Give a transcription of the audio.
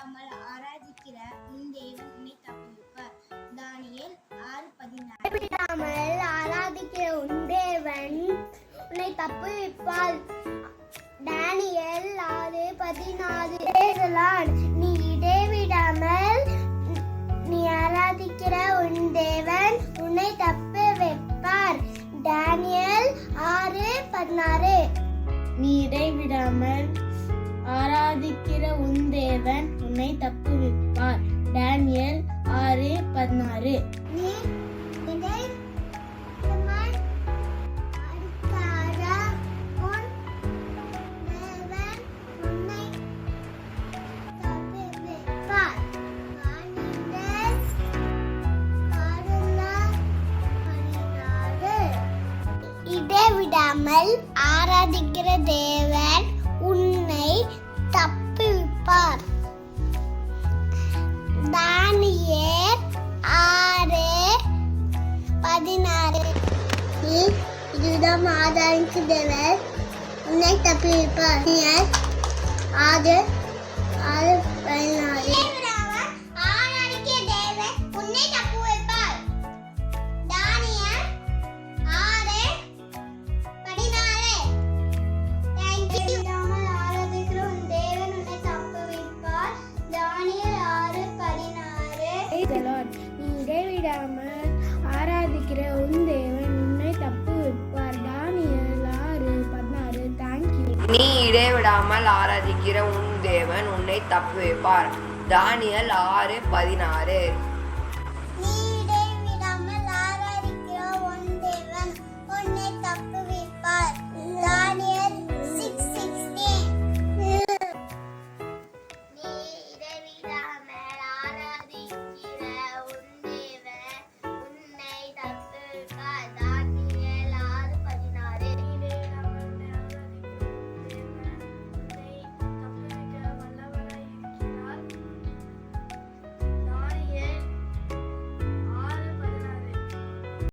இடைவிடாமல் ஆராதிக்கிற உன் தேவன் உன்னை தப்புவிப்பார். தானியேல் 6:16. இடைவிடாமல் ஆராதிக்கிற உன் தேவன் உன்னை தப்புவிப்பார். தானியேல் 6:16. நீ இடைவிடாமல் நீ ஆராதிக்கிற உன் தேவன் உன்னை தப்புவிப்பார். தானியேல் 6:16. நீ இடைவிடாமல் ஆராதிக்கிற உன் தேவன் உன்னை தப்புவிப்பார். தானியேல் 6:16. நீ இடைவிடாமல் ஆராதிக்கிற உன் தேவன் உன்னை தப்புவிப்பார். தானியேல் 6:16. இடைவிடாமல் ஆராதிக்கிற தேவன் உன்னை தப்புவிப்பார். தானியேல் 6:16. நீ இடைவிடாமல் ஆராதிக்கிற தேவன் உன்னை தப்புவிப்பார். தானியேல் 6:16. நீ இடைவிடாமல் ஆராதிக்கிற உன் தேவன் உன்னை தப்புவிப்பார். தானியேல் 6:16. தேங்க்யூ. நீ இடைவிடாமல் ஆராதிக்கிற உன் தேவன் உன்னை தப்புவிப்பார். தானியேல் 6:16.